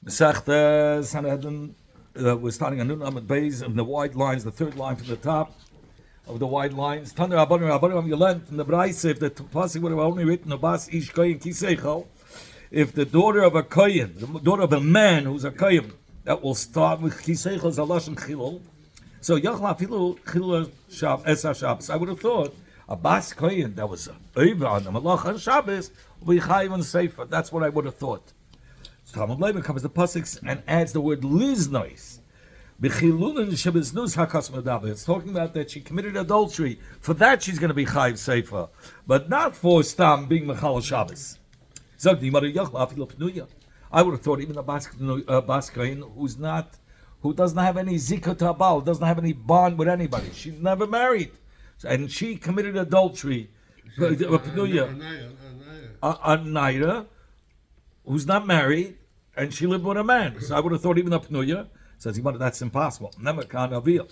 Masechta Sanhedrin, we're starting a new number base of the wide lines, the third line from the top of the wide lines. Thunder Rabbanim, you learned from the Braise, if the pasuk would have only written Abas Ish Koyin Kiseichel, if the daughter of a Koyin, the daughter of a man who's a Koyin, that will start with Kiseichel Zalash Chilul. So Yachla Filu Chilul Esa Shabbos. I would have thought Abas Koyin that was over on the Malach on Shabbos will be Chayiv and Sefer. That's what I would have thought. Talmud Leiber covers the pasuk and adds the word liznois. It's talking about that she committed adultery. For that, she's going to be chayiv sefer, but not for stam being mechal Shabbos. I would have thought even a bas kohen who doesn't have any zikah to abal, doesn't have any bond with anybody. She's never married, and she committed adultery. A naira who's not married, and she lived with a man. So I would have thought even a pnuya says, that's impossible. Never can aviyah.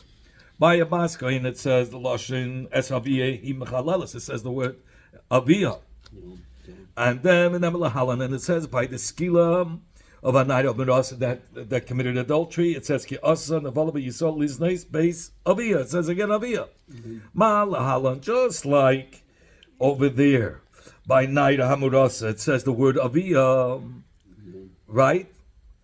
By a baskoin, it says the lashon es aviyah hi mechalelis. It says the word aviyah, and then in Emelahalan, and it says by the skila of a night of Miras that committed adultery. It says ki asa nevala b'yisol liznais base aviyah. It says again aviyah. Ma'alahalan, just like over there. By night Hamurasa, it says the word aviyah, right?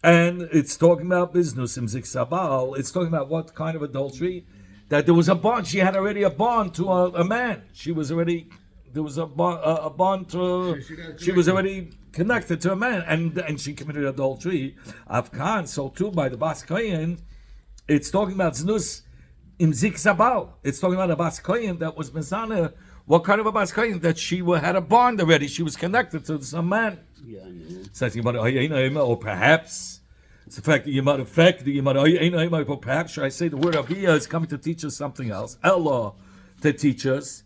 And it's talking about business in Ziksabal. It's talking about what kind of adultery? That there was a bond. She had already a bond to a man. She was already, there was a bond to, she was already connected to a man. And she committed adultery. Afghan, so too by the Bas Kohen, it's talking about znus in Ziksabal. It's talking about a Bas Kohen that was Mezana. What kind of a Bas Kohen? That she had a bond already. She was connected to some man. Says or perhaps it's the fact that you might affect the or perhaps should I say the word aviyah is coming to teach us something else. Allah to teach us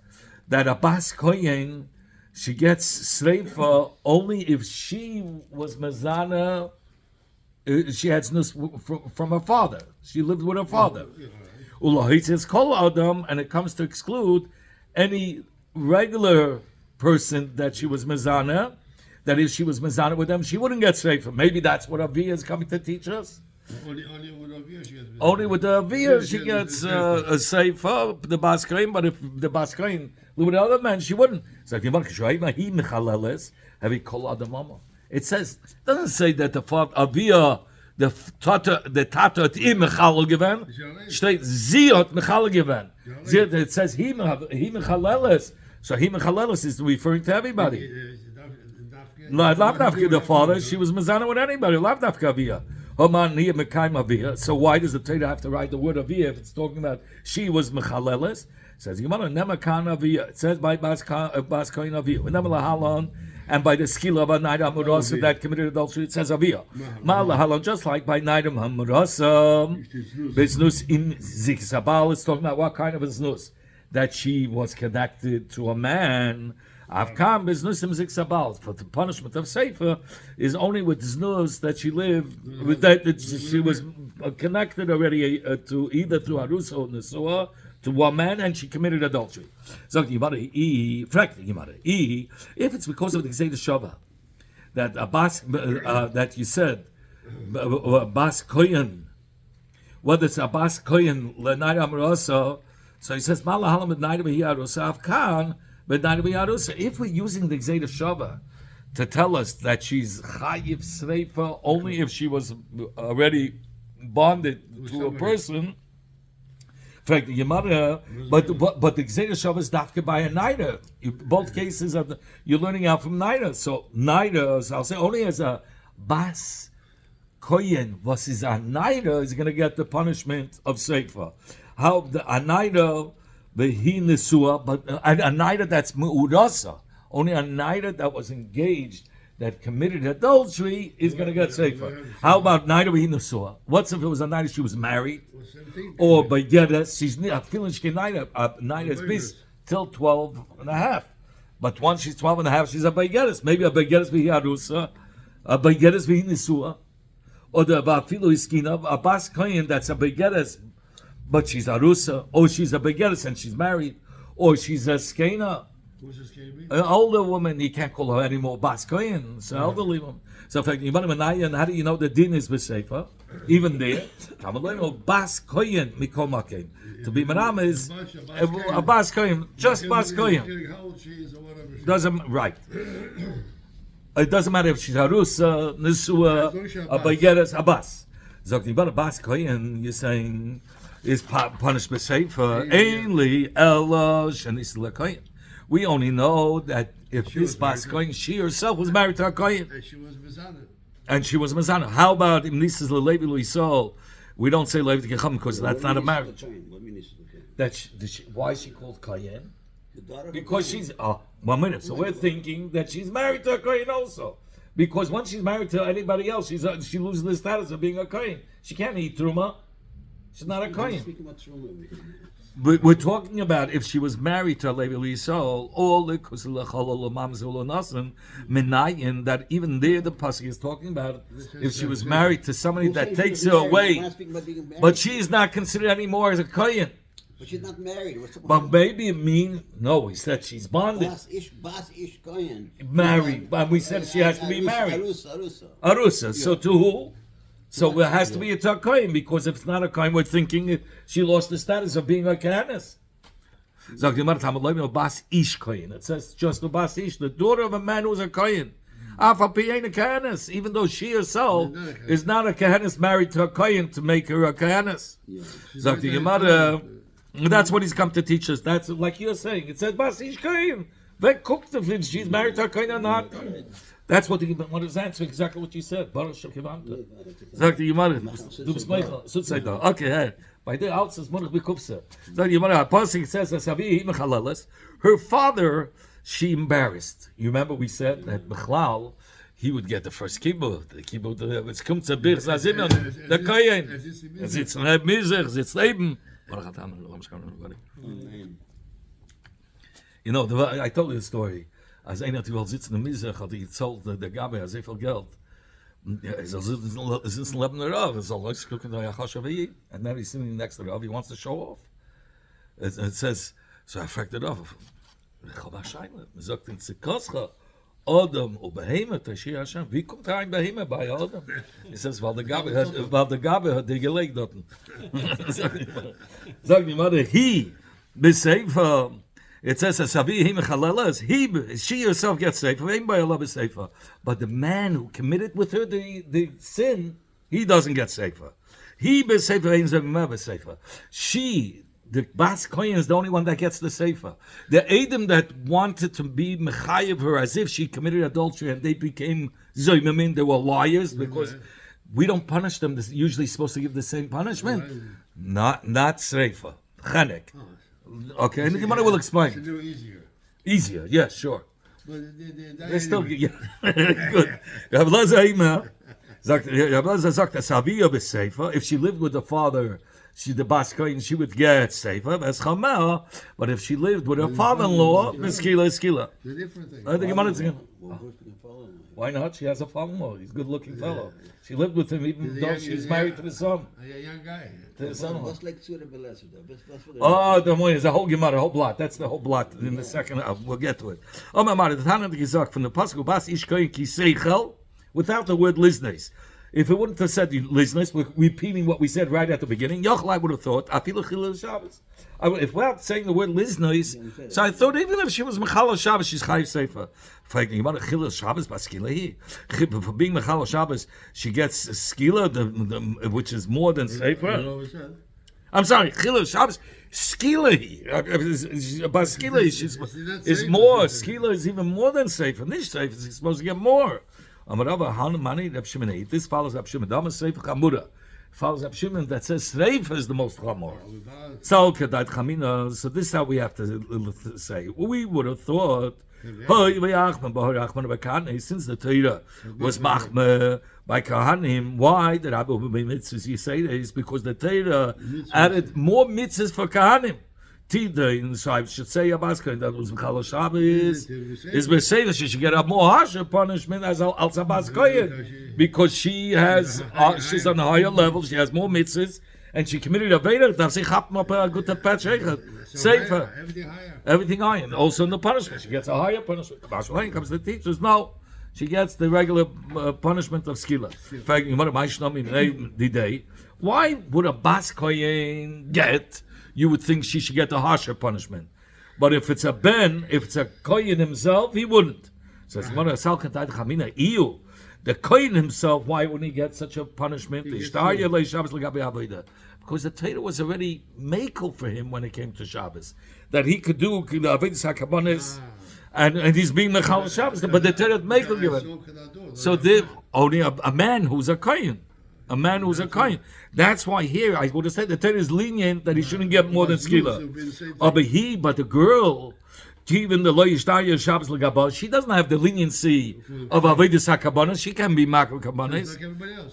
that a Bas Kohen she gets sreifa only if she was mezana. She had snus from her father. She lived with her father. Ulahit says kol adam, and it comes to exclude any regular person that she was mezana, that if she was mezana with them, she wouldn't get sreifa. Maybe that's what Aviyah is coming to teach us. Only with Aviyah she gets Only with the Aviyah she gets a sreifa, the Bas Kohen, but if the Bas Kohen lived with other men, she wouldn't. It says, it doesn't say that the Aviyah, the Tata mechal given. Steht sie hat mechal given. It says he mechaleles. So he mechaleles is referring to everybody. Lav dafka the father. She was mezana with anybody. Lav dafka aviyah. Homan niya mekayim aviyah. So why does the Torah have to write the word aviyah if it's talking about she was mechaleles? It says Gemara nemakan aviyah. It says by bas kohen aviyah. Nemelahalon. And by the skill of a night Amurasa that committed adultery, it says Aviyah. Ma'alahalon, just like by night Amurasa, Biznus in Ziksabal, it's talking about what kind of a znus? That she was connected to a man. Avkam Biznus in Ziksabal. For the punishment of Sefer is only with znus that she lived, with that she was connected already to either through Harusa or Nesua, to one man, and she committed adultery. So if it's because of the Gzeda Shava that that you said Bas Kohen, whether it's a Bas Kohen Lenayda Amrosa, so he says Malahalam Lenayda Behiarusa Avkan Lenayda Behiarusa. If we're using the Gzeda Shava to tell us that she's Chayiv Sreifa only if she was already bonded to a person. But the Gzeda Shava is dafka by a Naida. Both cases you're learning out from Naida. So Naida, I'll say only as a Bas Kohen versus a Naida is going to get the punishment of Seifa. How the Anaida behi nesua, but a Naida that's mu'urasa, only a Naida that was engaged, that committed adultery is going to get safer. How about Naida behi nesua? What's if it was a Naida she was married? Or by Gedas, she's feeling she can Naida is bis till 12 and a half. But once she's 12 and a half, she's a Baygedas. Maybe a Baygedas behi arusa, a Baygedas behi nesua, or the Vafilu Iskina, a Bas Kohen that's a Baygedas, but she's arusa, or she's a Baygedas and she's married, or she's a Skena. Who's this KB? An older woman, you can't call her anymore Bas Kohen. It's an elderly woman. So, and how do you know the din is b'seifa? Even there, bas koyin mikol makim. To be manam is a bas koyin, just bas koyin. How old she is or whatever. Doesn't right. It doesn't matter if she's harusa, nisua, a bayeres, a bas. Zok a bas koyin. You're saying is punished b'seifa. Ainly ella shenis lekoyin. We only know that if this bas koyin, she herself was married to a koyin. And she was Mizana. And she was Mazana. How about in Nisas Levi Luisol? We don't say Levi Kecham because that's not a marriage. Why is she called Kayen? Because she's 1 minute. So we're thinking that she's married to a Kayen also. Because once she's married to anybody else, she loses the status of being a Kayen. She can't eat Truma. She's not a Kayen. But we're talking about if she was married to a Levi Yisrael, all the Menayin, that even there the pasuk is talking about if she was married to somebody that takes her away, but she is not considered anymore as a kohen. But she's not married. But maybe it means no. We said she's bonded, Bas ish kohen. married, but we said she has to be married. Arusa. So to who? So it has to be a kohen, because if it's not a kohen, we're thinking she lost the status of being a kohenes. Bas ish kohen. It says just the bas ish, the daughter of a man who's a kohen. Ain't a kohenes, even though she herself is not a kohenes married to a kohen to make her a kohenes. That's what he's come to teach us. That's like you're saying. It says bas ish kohen. They cooked if she's married to a kohen or not. That's what is answering exactly what you said. Baruch Shekivanta. Sagt die Gemara, du bist Meichel, so say da. Okay, hey. By the out says Monach Bekufse. Sagt die Gemara, Pasuk says that Savi Mechalalas, her father, she embarrassed. You remember we said that Bechlal, he would get the first kibbutz. The kibbutz, it's come to Bir Zazimon, the Koyen. Es sitzt neben Mizech, sitzt neben. You know, I told you the story. Als einer die wollte sitzen in der Mizrach, hat gezahlt, der Gabe, sehr viel Geld. Er soll sitzen neben der Rav, er soll Leute gucken, der Yachasha wie and then he's sitting next to the Rav, he wants to show off. It says, so I fragte the Rav, Chabah Shaila, man sagt in Zikoscha, Adam und Beheme, Tashir Hashem, wie kommt ein Beheme bei Adam? He says, weil der Gabe hat dir gelegt dort. Sag die Mother, he, Besefer, it says she herself gets safer. But the man who committed with her the sin, he doesn't get safer. He be safer. She, the Bas Kohen, is the only one that gets the safer. The Adam that wanted to be mechayev her as if she committed adultery and they became zoymamin, they were liars because we don't punish them. They're usually supposed to give the same punishment. Not safer. Chanek. Okay, and the Gemara will explain. To do easier. Easier, yes, sure. But They're still good. Rabbi Lazar sagt, if she lived with the father, the Bas Kohen, she would get safer. But if she lived with her father-in-law, skila. the different thing. I think Gemara. Why not? She has a father-in-law. He's a good-looking fellow. She lived with him even though she's married to the son. A young guy. To the son-in-law. What's like Tzura Belesa? Oh, the point is a whole Gemara, a whole blot. That's the whole blot in the second half. We'll get to it. Oh, my mother, the Tana Gizak from the Pasuk Bas Ish Kohen Ki Seichel, without the word listeners. If it wouldn't have said listeners, we're repeating what we said right at the beginning. Yochel, would have thought Afilu Chilul Shabbos. If without saying the word listeners, so I thought even if she was Mechalal Shabbos, she's Chayiv Sefer. For being Mechalal Shabbos, she gets skila, which is more than Sefer. I'm sorry, Chilul Shabbos, skila. Skila is more. Skila is even more than Sefer. Nish Sefer is supposed to get more. This follows Rab Shimon. Dama Sefer Chamura. Follows Rab Shimon that says Sefer is the most chamor. So this is how we have to say. We would have thought, since the Torah was machmeh by Kahanim, why the Rabbi mitzvahs you say that is because the Torah added more mitzvahs for Kahanim. Tida, so I should say Abaska that was Mechalal Shabbos is Beseda. She should get a more harsher punishment as Al Sabaskoyen because she has she's on a higher level. She has more mitzvahs and she committed a veda. Darf sie chappen up a good patch safer. Everything higher. Also in the punishment, she gets a higher punishment. Comes the teachers. No, she gets the regular punishment of skila. In fact, why would a bas kohen get? You would think she should get a harsher punishment, but if it's a ben, if it's a kohen himself, he wouldn't. Says the kohen himself, why wouldn't he get such a punishment? Because the Torah was already makel for him when it came to Shabbos, that he could do avodas hakabanis, and he's being mechal Shabbos, but the Torah makel given. So only a man who's a kohen. A man who's a kohen. That's why here I would have said the Torah is lenient that he shouldn't get more than skila. But the girl, even the lo yishtaya Shabbos l'gabah, she doesn't have the leniency of avodas hakabanos. She can be makro kabanos.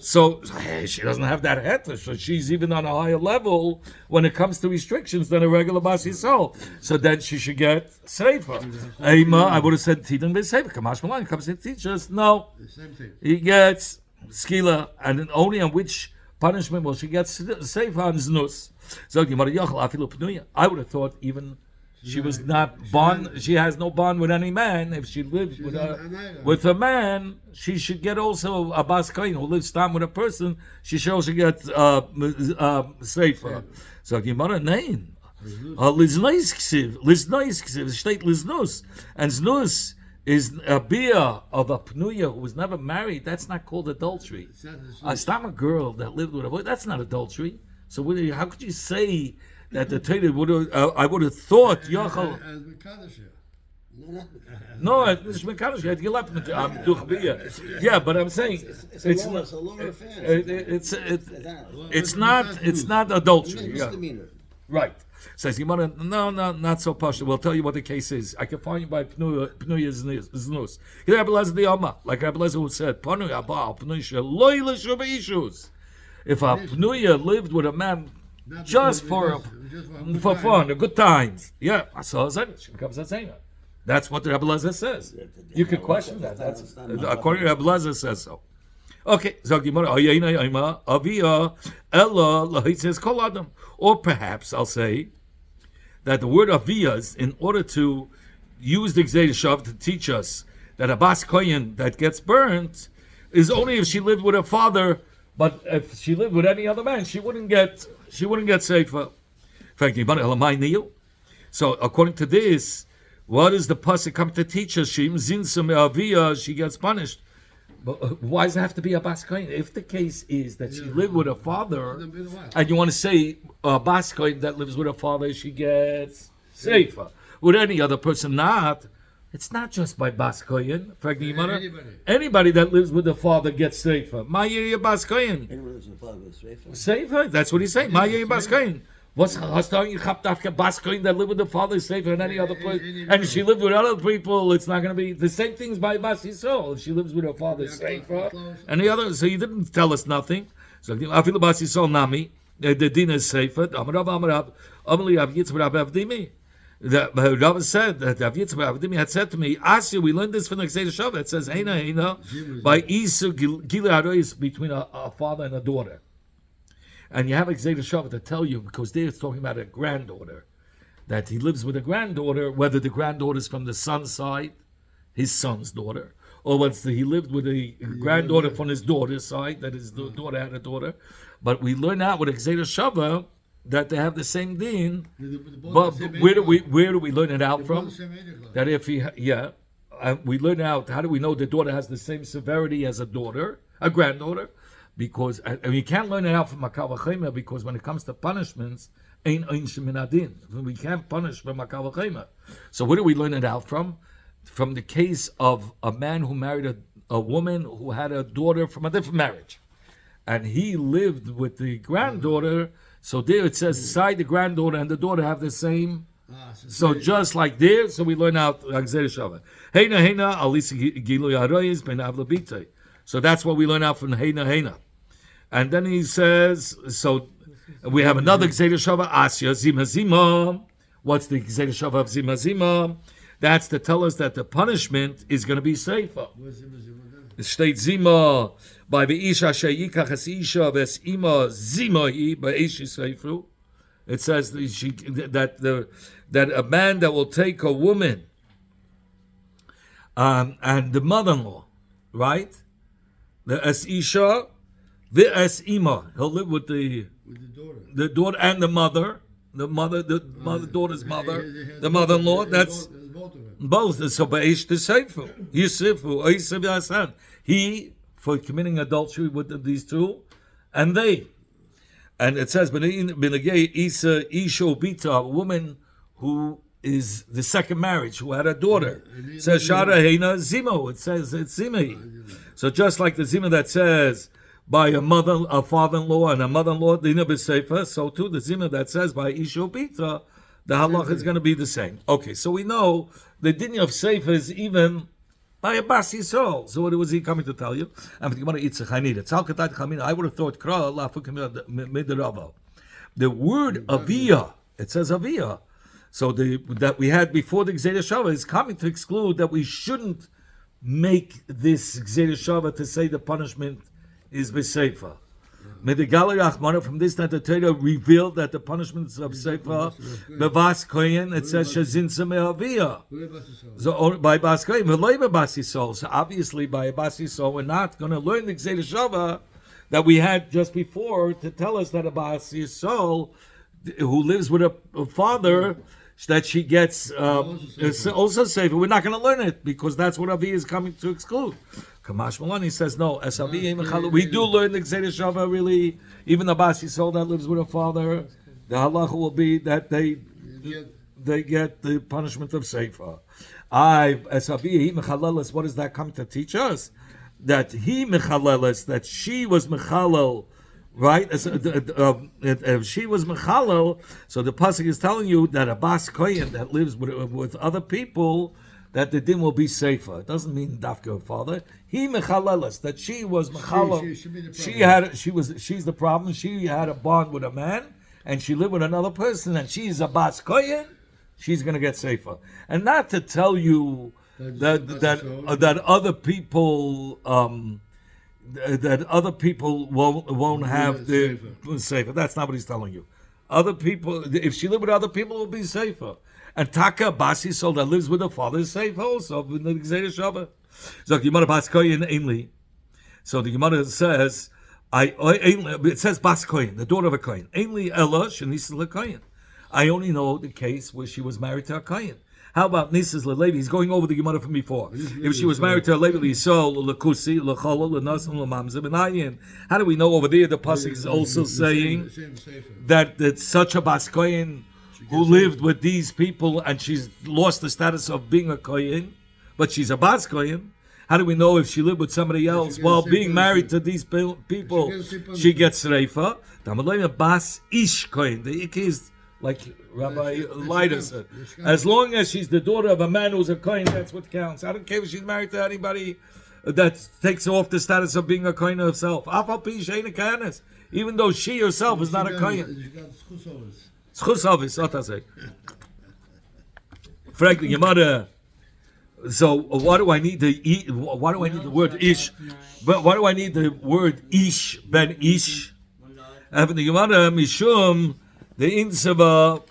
So she doesn't have that heter. So she's even on a higher level when it comes to restrictions than a regular bas yisrael. So then she should get seifa. I would have said tidan v'seifa. Kamash Malan comes to teach us. No, he gets skila, and then only on which punishment will she get seifa on znus. So I would have thought even. She was not bond. She has no bond with any man. If she lived with a man, she should get also a bas kohen who lives time with a person. She should also get seifa. So Gemara name liznois ksiv state liznus, and znus is a bia of a pnuya who was never married. That's not called adultery. A stam girl that lived with a boy. That's not adultery. So how could you say? That the Torah would have, I would have thought, Yochel. No, it's Mekadosh. You had to get up to yeah, but I'm saying it's not adultery. Yeah. Right. Says Gemara, no, not so posh. We'll tell you what the case is. I can find you by Pnuya Znus. Like Rabbi Lezer who said, if a Pnuya lived with a man just for fun, a good times. Yeah, she becomes a zayna. That's what the Rebbe Lezer says. You could question that. That's according to Rebbe Lezer says so. Okay, or perhaps I'll say that the word aviyah, in order to use the Gzei Shav to teach us that a bas kohen that gets burnt is only if she lived with her father. But if she lived with any other man, she wouldn't get seifa. So according to this, what is the pasuk come to teach us? She gets punished. But why does it have to be a bas kohen? If the case is that she lived with her father, and you want to say a bas kohen that lives with her father, she gets seifa. With any other person, not. It's not just by bas kohen. Anybody that lives with the father gets seifa. Ma'yir bas kohen. Anyone lives with the father gets seifa. Seifa. That's what he's saying. Ma'yir bas kohen. What's hashtag you bas kohen that live with the father is seifa in any other place? And if she lived with other people, it's not going to be the same things by bas yisrael. If she lives with her father, seifa. And the other, so you didn't tell us nothing. So afilu bas yisrael nami. The din is seifa. Amarav Amali Av Yitzchak Avdimi. The Rav said that Rav Yitzchak Avdimi had said to me, Asya, we learned this from the Gzei Shav. It says, Heina, by Isu Gilei Arois between a father and a daughter. And you have a Gzei Shav to tell you, because there it's talking about a granddaughter, that he lives with a granddaughter, whether the granddaughter is from the son's side, his son's daughter, or whether he lived with a granddaughter from his daughter's side, that his daughter had a daughter. But we learn out with a Gzei Shav that they have the same din, but where do we learn it out from? That if we learn out. How do we know the daughter has the same severity as a granddaughter? Because and you can't learn it out from Makav Chayma, because when it comes to punishments, ain't minadin. We can't punish from Makav Chayma. So where do we learn it out from? From the case of a man who married a woman who had a daughter from a different marriage, and he lived with the granddaughter. So there it says, side the granddaughter and the daughter have the same. So just like there, so we learn out Gzei Shav. Heina alisa gilu yaroyis ben avlabite. So that's what we learn out from Heina. And then he says, so we have another Gzei Shav Asya Zima. What's the Gzei Shav of Zima? That's to tell us that the punishment is going to be seifa. The state Zima. By the Isha Sheyikach as Isha ves Ima Zimahi by Isha Seifru, it says that a man that will take a woman and the mother-in-law right? The es isha, the es ima. He'll live with With the daughter. the daughter and the mother, daughter's mother, the mother-in-law. That's There's both of them. both. So Ba'ish the Seifu, Yusifu, Oisav Yasan. He for committing adultery with these two, and they. And it says, Benegay Isa Isho Bita, a woman who is the second marriage, who had a daughter. It says Shara Heina Zimo. It says it's Zimei. So just like the Zima that says by a father-in-law and a mother-in-law, Dina B'Sefer, so too the Zima that says by Isho Bita, the halach is going to be the same. Okay, so we know the din of Sefer is even by a Bas Yisrael. So what was he coming to tell you? I would have thought the word aviyah, it says aviyah. So that we had before the Gzeiras Shava is coming to exclude that we shouldn't make this Gzeiras Shava to say the punishment is b'seifa. From this that the Torah revealed that the punishments of Seifa, bevas kohen, it says shazinsa me'aviyah. So by bas kohen, v'loi b'bas yisol. So obviously by bas yisol, we're not going to learn the Gzeiras Shava that we had just before to tell us that a bas yisol who lives with a father, that she gets also Seifa. We're not going to learn it because that's what Avi is coming to exclude. Kamash Malani says no. We do learn the Gzeiras Shava really. Even the Bas Yisrael that lives with a father, the halacha will be that they get the punishment of Seifa. What does that come to teach us? That he mechaleles, that she was mechalel, right? If she was mechalel, so the pasuk is telling you that a bas kohen that lives with other people, that the din will be safer. It doesn't mean dafka father. He mechaleles, that she was mechalel. She's the problem. She had a bond with a man, and she lived with another person, and she's a bas kohen. She's going to get safer, and not to tell you that other people won't have the safer. That's not what he's telling you. Other people, if she lived with other people, it will be safer. And Taka Basi Sol that lives with her father is safe also in the Gzeiras Shava. So the Gemara Bas Kohen Ainli. So the Gemara says, it says Bas Kohen, the daughter of a Kohen. Ainli Ella Shenisas LeKohen. I only know the case where she was married to a Kohen. How about Nisas LeLevi? He's going over the Gemara from before. If she was married to a Levi L'Yisol, L'Kusi, L'Cholol, L'Nasim, L'Mamzim, and Ayin. How do we know over there the pasuk is also saying that such a Bas Kohen who lived with these people and she's lost the status of being a Kohen, but she's a Bas Kohen? How do we know if she lived with somebody else while being married to these people, she gets Reifa? Bas Ish Kohen. The Ik is like Rabbi Leiter said. As long as she's the daughter of a man who's a Kohen, that's what counts. I don't care if she's married to anybody that takes off the status of being a Kohen herself. Even though she herself is not a Kohen. Frank, your mother. So why do I need to eat? Why do I need the word ish? But why do I need the word ish ben ish? Having the Gemara mishum the insava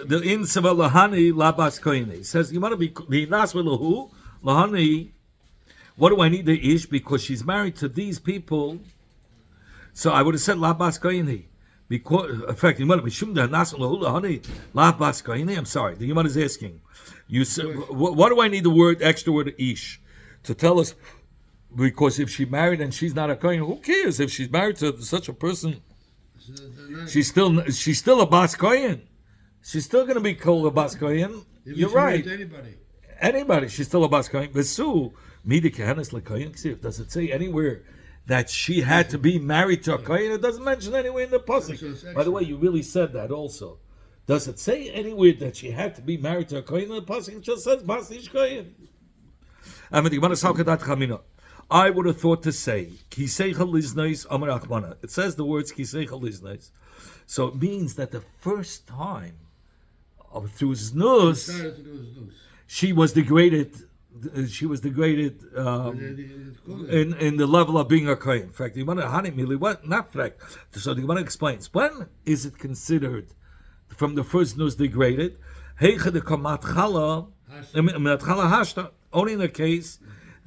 lahani labas koine says Gemara the nasva lahu lahani. What do I need the ish? Because she's married to these people. So I would have said labas koine. Because, in fact, the Gemara mishum the nasva lahu lahani labas koine. I'm sorry. The Gemara is asking. You said, what do I need the extra word ish to tell us? Because if she married and she's not a kohen, who cares if she's married to such a person? She's still a bas kohen. She's still going to be called a bas kohen. You're right. Anybody, she's still a bas kohen. Vesu midi kehanas lekohen. Does it say anywhere that she had to be married to a kohen? It doesn't mention anywhere in the pasuk. By the way, you really said that also. Does it say anywhere that she had to be married to a kohen? The pasuk just says bas ish kohen. I would have thought to say kiseicha liznais amar achmana. It says the words kiseicha liznais, so it means that the first time through znus, she was degraded. She was degraded in the level of being a kohen. In fact, the Gemara hanimili what not fact. So the Gemara explains when is it considered from the first znus degraded? Heicha de kamat chala hashta. Only in the case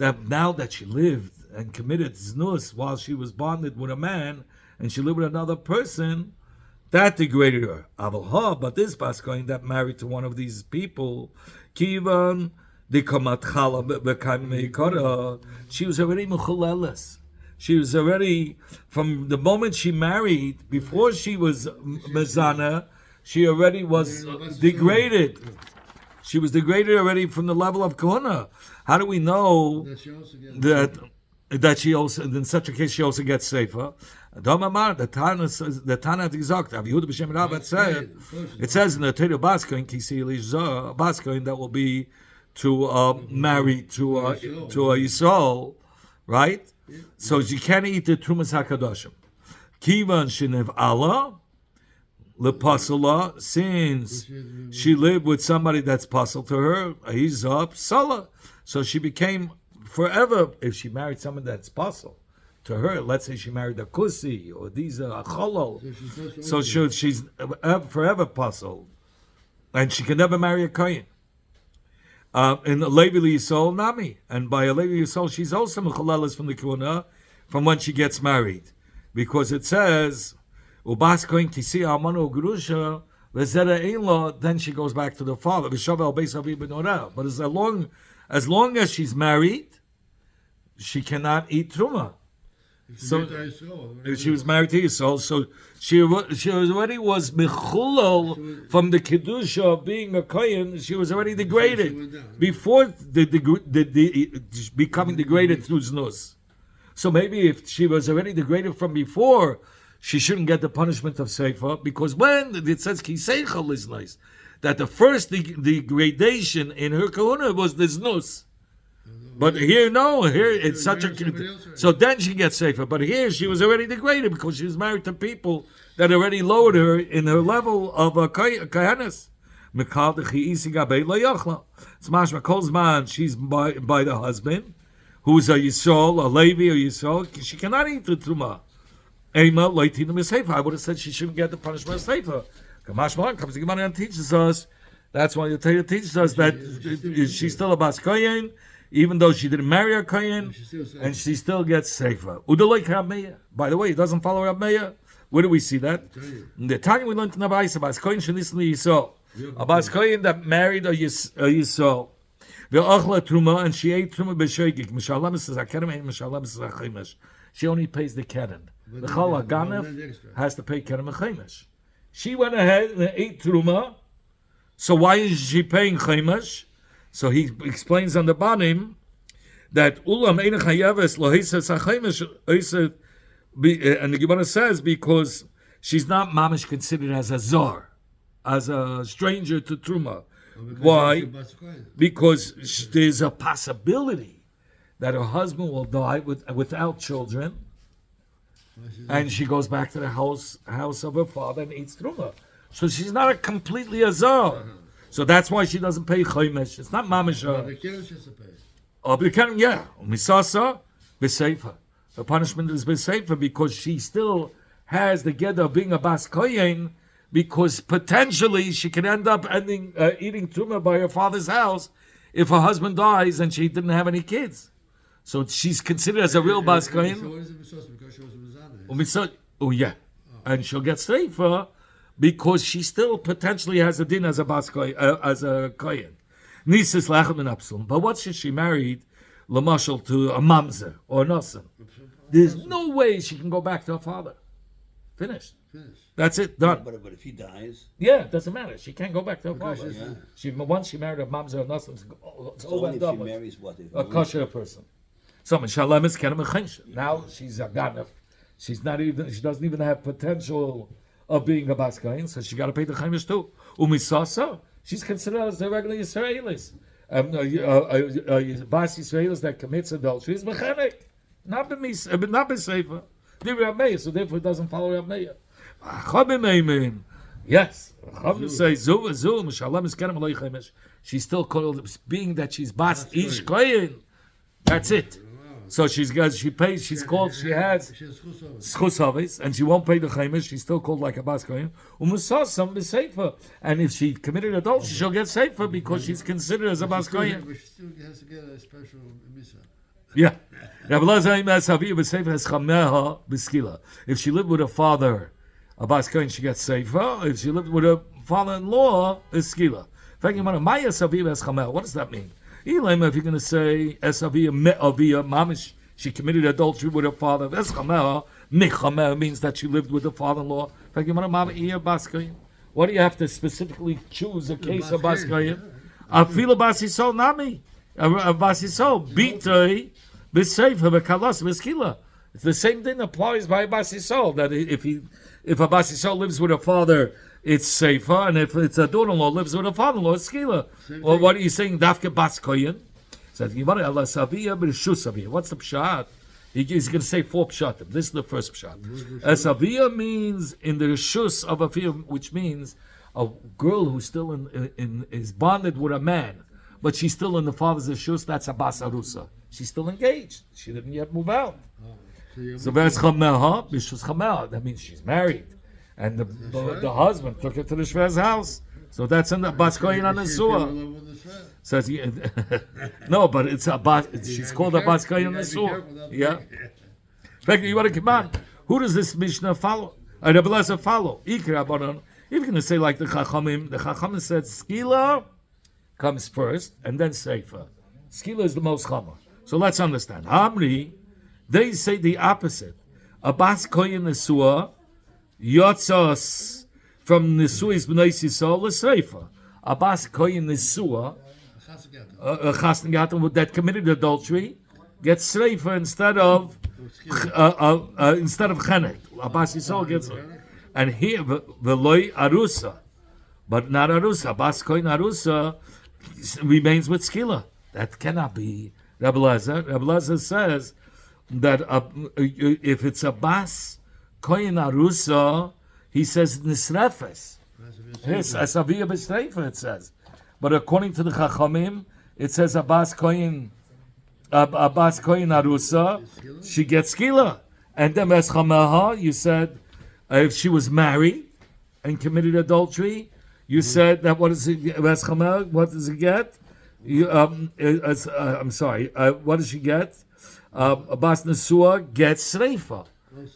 that now that she lived and committed znus while she was bonded with a man, and she lived with another person, that degraded her. But this Bas Kohen that married to one of these people, Kivan, she was already mechuleles. She was already, from the moment she married, before she was mezana, she already was degraded. She was degraded already from the level of kahuna. How do we know that she also, in such a case, she also gets safer? The Tana says, the Tana gesagt, it says in the Torah Bas Kohen, Bas Kohen that will be to marry to a Yisrael, right? So she can't eat the Trumas HaKadoshim. Kivan shenev Allah lepasala, since she lived with somebody that's puzzled to her, he's up Salah. So she became forever, if she married someone that's puzzled to her, let's say she married a kusi or these are a cholol, so she's forever puzzled, and she can never marry a kohen. In a Levi Yisrael Nami, and by a Levi Yisrael, she's also mechaleles from the kuna from when she gets married, because it says ubas kohen kisi almanu grusha vezera einla. Then she goes back to the father. But as long as she's married, she cannot eat truma. So she was married to Yisrael, so she already was mechulal from the kedusha of being a kohen. She was already degraded before the becoming degraded through znus. So maybe if she was already degraded from before, she shouldn't get the punishment of seifa, because when it says kiseichel is nice, that the first degradation in her kahuna was the znus. But here, no, here it's such a... So then she gets safer. But here she was already degraded because she was married to people that already lowered her in her level of a kahanas. It's mashma kolzman, she's by the husband, who's a Yisrael, a Levi or Yisrael. She cannot eat the truma. I would have said she shouldn't get the punishment of seifa. Kamashma comes to Gemara and teaches us, that's why the Torah teaches us that she's still a Bas Kohen, even though she didn't marry a kohen, and she still gets safer. By the way, it doesn't follow Rab Meir. Where do we see that? In the time we learned in the Bais, a Bas Kohen shenisli Yisrael, a Bas Kohen that married a Yisrael, ve'achla truma, and she ate truma b'shoigig. Mishalem says akerem, and mishalem says achemesh. She only pays the keren. The chal haganev has to pay keren achemesh. She went ahead and ate truma. So why is she paying chemesh? So he explains on the bottom that Ulam Ein Chayaves Lo Heises HaChemesh, and the Gemara says because she's not mamish considered as a zar, as a stranger to Truma. Why? Because there's a possibility that her husband will die without children, and she goes back to the house of her father and eats Truma. So she's not completely a zar. So that's why she doesn't pay chaymesh. It's not mamish. The keren, yeah. Misasa b'seifa. The punishment is b'seifa because she still has the geder of being a Bas Kohen, because potentially she could end up eating truma by her father's house if her husband dies and she didn't have any kids. So she's considered as a real Bas Kohen. So what is it because she was a Oh yeah, and she'll get seifa, because she still potentially has a din as a Bas Kohen, as a kohen. Nisis lachem and absum. But what if she married lamashal to a mamzer or a nasan? There's no way she can go back to her father. Finished. That's it. Done. But if he dies, yeah, it doesn't matter. She can't go back to her father. Yeah. Once she married a mamzer or nasan, it's all only end if up she with marries what? a kosher person. So mishalem is kenem echensh. Now she's a ganef. She's not even. She doesn't even have potential of being a Bas Kohen, so she got to pay the chaymish too. Umisasa, she's considered as a regular Yisraelis. Bas Yisraelis that commits adultery is mechanik, not b'seifa. They're Rab Meir, so therefore it doesn't follow Rab Meir. Yes, Chavim say zu mishalem is kerem alei chaymish. She's still called, being that she's Bas Ish Kohen. That's it. So she has schus havis, and she won't pay the chaymish. She's still called like a Bas Kohen. Umusasam is safer, and if she committed adultery, she'll get safer because she's considered as a Bas Kohen. But she still has to get a special misa. Yeah. Rabbi Elazar Imes Haviyah b'Sefer es Chameha b'Skila. If she lived with her father, a Bas Kohen, she gets Sefer. If she lived with her father-in-law, it's Skila. What does that mean? If you're going to say Esaviyah Me'aviyah, Mamish, she committed adultery with her father. Eschameha, Michameha means that she lived with her father-in-law. What do you have to specifically choose a case of Bas Kohen? Afila Bas Yisol Nami. Bas Yisol. Bitoi, B'Sefer, B'Kalas, B'Skila. The same thing applies by Bas Yisol, that if a Bas Yisol lives with her father, it's Sefer, and if it's a daughter-in-law lives with her father-in-law, it's Skila. Well, what are you saying? Dafke Bas Kohen? Says Gemara Allah Saviyah b'Rishus Saviyah. What's the pshat? He's going to say 4 pshatim. This is the first pshat. Saviyah means in the Rishus of a field, which means a girl who's still is bonded with a man, but she's still in the father's Rishus. That's a Bas Arusa. She's still engaged. She didn't yet move out. So Bas Chameha b'Rishus Chameha. That means she's married, and the husband took her to the Shvez's house. So that's in the Bas Kohen on the Surah. Says no, but it's a Bas. She's called a Bas Kohen on the Surah. Yeah. In fact, you want to come on. Who does this Mishnah follow? Rabbi Elazar follow. Ikra Banan. If you're going to say like the Chachamim said, Skila comes first and then Sefer. Skila is the most Chama. So let's understand. Hamri, they say the opposite. A Bas Kohen Nesua, Yotzos. From Nisuis B'nai Yisrael l'Sreifa. A Bas Kohen Nisua, a Chasna Gatam that committed adultery, gets Sreifa instead of Chenek. A Bas Yisrael gets it. And here, V'loi Arusa. But not Arusa. Bas Kohen Arusa remains with Skila. That cannot be Rabbi Elazar. Rabbi Elazar says that if it's a Bas Kohen Arusa, he says Nisrefes. Yes, Asaviyah b'Sreifa it says. But according to the Chachamim, it says Abbas Kohen Arusa, she gets Skila. And then Eschameha, you said if she was married and committed adultery, you said that what does it Eschameha, what does it get? I'm sorry, what does she get? Abbas Nesua gets Sreifa.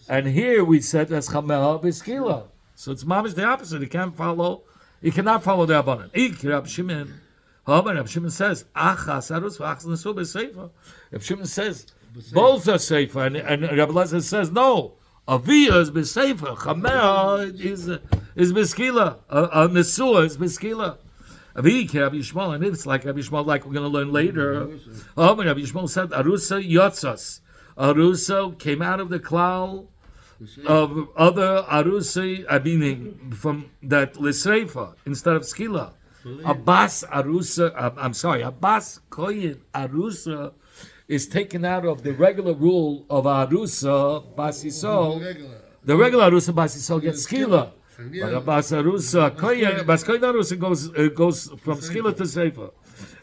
And here we said Eschameha b'Skila. So it's mamish the opposite. He cannot follow the Rabbanan. Rab Shimon. Rab Shimon says Achas Arus v'Achas Nesua b'Seifa. Rab Shimon says both are Seifa, and Rabbi Elazar says no. Aviyah is b'Seifa. Chameha is b'Skila. Nesua is b'Skila. Aviyah Rabbi Yishmael, and it's like Rabbi Yishmael, like we're going to learn later. Rabbi Yishmael said Arusa Yotzas. Arusa came out of the klal of other Arusa, meaning from that Lisreifa instead of Skila. Abbas Arusa, Abbas Kohen Arusa is taken out of the regular rule of Arusa Bas Yisol. The regular Arusa Bas Yisol gets Skila. But Abbas Arusa Kohen, Bas Kohen Arusa goes from Skila to Seifa.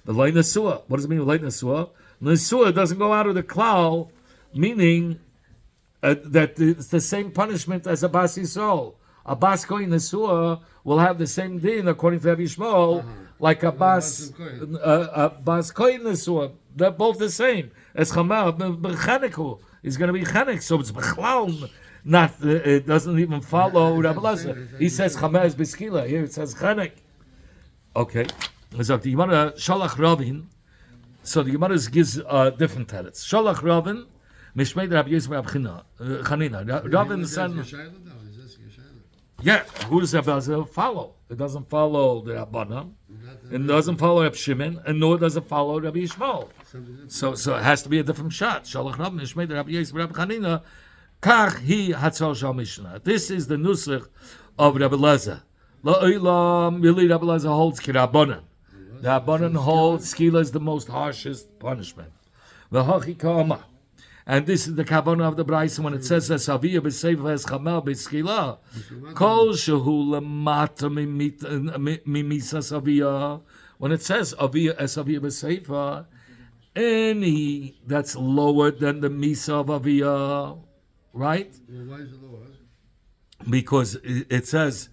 The Leit Nesua. What does it mean, Leit Nesua? Nesua doesn't go out of the klal, meaning that it's the same punishment as a Bas Yisrael. A Bas Kohen Nesua will have the same din according to Rabbi Yishmael, like a Bas Kohen Nesua. They're both the same. As Chameha b'Cheneku is going to be Chenek, so it's b'chlal. Not it doesn't even follow Rabbi Elazar. He says Chameha is b'Skila. Here it says Chenek. Okay, so the Gemara Shalach Ravin. So the Gemara gives different tenets. Shalach Ravin. Mishmei Rabbi Yisrael Rabbi Chanina. Ravin son. Yeah, who does Rabbi Elazar follow? It doesn't follow the Rabbanan. It doesn't follow Rabbi Shimon, and nor does it follow Rabbi Yishmael. So it has to be a different shot. Shalach Ravin Mishmei Rabbi Yisrael Rabbi Chanina. Kach hi hatzal shal Mishnah. This is the nusach of Rabbi Elazar. La'olam, really Rabbi Elazar holds Rabbanan. The Rabbanan holds Skila is the most harshest punishment. V'hachi ka'ama. And this is the kavanah of the Braisa when it says Saviyah b'Seifa es Chamel b'Skila. Kol shehu lemata mimisa Saviyah. When it says Aviyah es Saviyah b'Seifa, any that's lower than the misa of Aviyah, right? Why is it lower? Because it says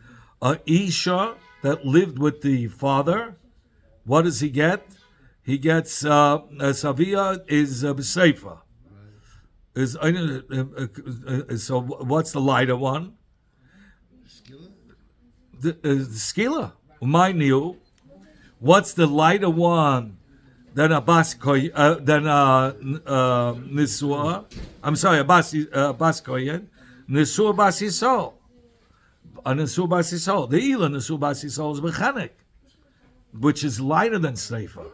Isha that lived with the father. What does he get? he gets Savia is B'Seifa. Is so what's the lighter one? The skila. My new. What's the lighter one than a baskoy than nisua? I'm sorry, a baskoyen. Nisua basisol. A nisua basisol. The ila nisua basisol is mechanik, which is lighter than seifa.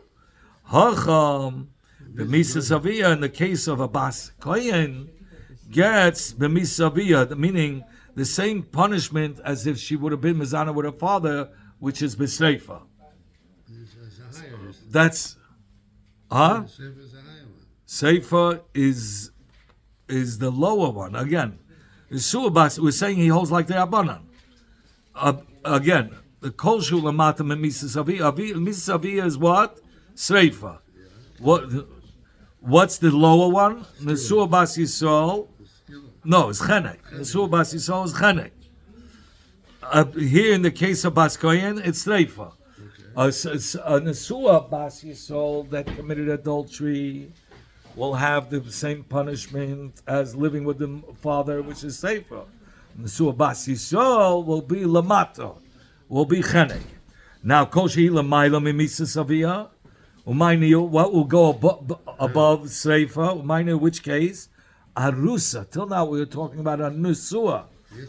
Hacham the misasavia in the case of a baskoyen gets the misavia, meaning the same punishment as if she would have been mizana with her father, which is b'seifa. That's, Seifa is the lower one. Again, Suabas, we're saying he holds like the Abanan. Again, the Kol Shulamata Misasavia. Misasavia is what? Seifa. What's the lower one? The Suabas Yisrael. No, it's Chenek. The Suabas Yisrael is Chenek. Here in the case of Baskoyen, it's Seifa. A Nesua Bas Yisrael that committed adultery will have the same punishment as living with the father, which is Seifa. Nesua Bas Yisrael will be Lamata, will be Chenek. Now, Kol Shehi Lamayla Mimisa Savia, Umayniu, what will go above Seifa? Umayniu, which case? Arusa. Till now we were talking about a Nesua.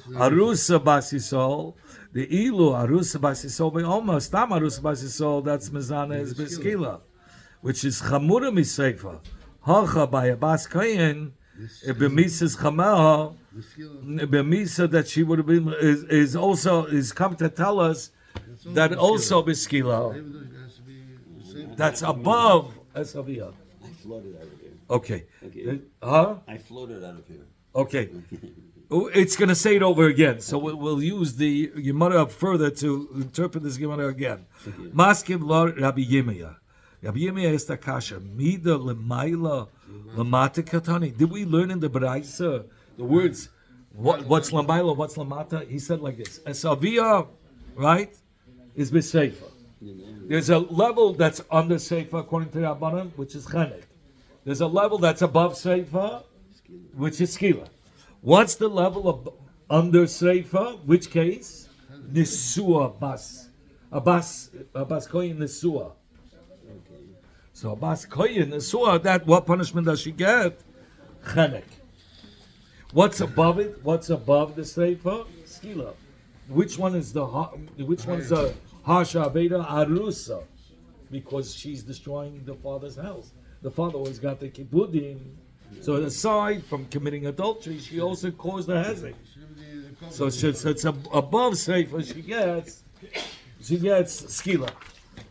Arusa Bas Yisrael. The ilu arusa basisol almost tam arusa basisol. That's mezana is beskila, which is chamura miseifa. Hacha by a bas kayin b'misas chamaha b'misa that she would have been is come to tell us that also beskila. That's above esavia. I floated out of here. Okay. I floated out of here. Okay. It's going to say it over again, so we'll use the Gemara further to interpret this Gemara again. Maskiv lo Rabbi Yirmiyah. Rabbi Yirmiyah is the kasha. Mida lemaila lamata katani. Did we learn in the Baraisa the words? What's lemaila? What's lamata? He said like this: Esavia, right, is b'seifa. There's a level that's under seifa according to Rabbanan, which is chenek. There's a level that's above seifa, which is skila. What's the level of under Seifa? Which case? Nisua bas. A bas koyin nisua. So a bas koyin nisua, that what punishment does she get? Chenek. What's above it? What's above the Seifa? Skila. Which one is the Harsha Aveda? Arusa. Because she's destroying the father's house. The father always got the kibbudim. So aside from committing adultery, she also caused the hezek. So it's above Seifa. She gets skila.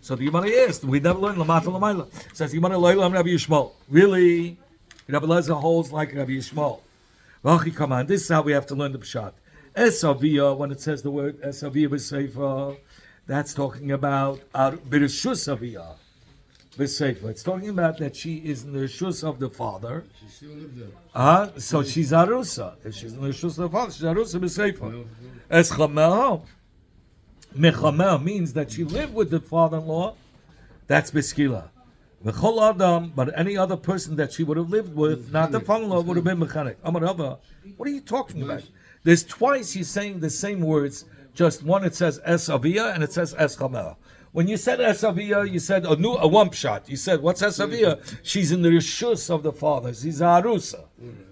So the Gemara asked, we never learned lamata lamayla. Says the Gemara loylam Rabbi Yishmael. Really, Rabbi Lezer holds like Rabbi Yishmael. Come on, this is how we have to learn the pshat. Esavia, when it says the word esavia b'seifa, that's talking about b'reshus avia. It's talking about that she is in the reshus of the father. She still lived there. So she's arusa. If she's in the reshus of the father, she's arusa b'seifa. Es chamel, mechamel means that she lived with the father-in-law. That's b'skila. V'chol adam, but any other person that she would have lived with, not the father-in-law, would have been mechanik. Amar Rava, what are you talking about? There's twice he's saying the same words. Just one it says es avia and it says es chamel. When you said Esavia, you said a one shot. You said, what's Esavia? She's in the reshus of the father. She's Arusa.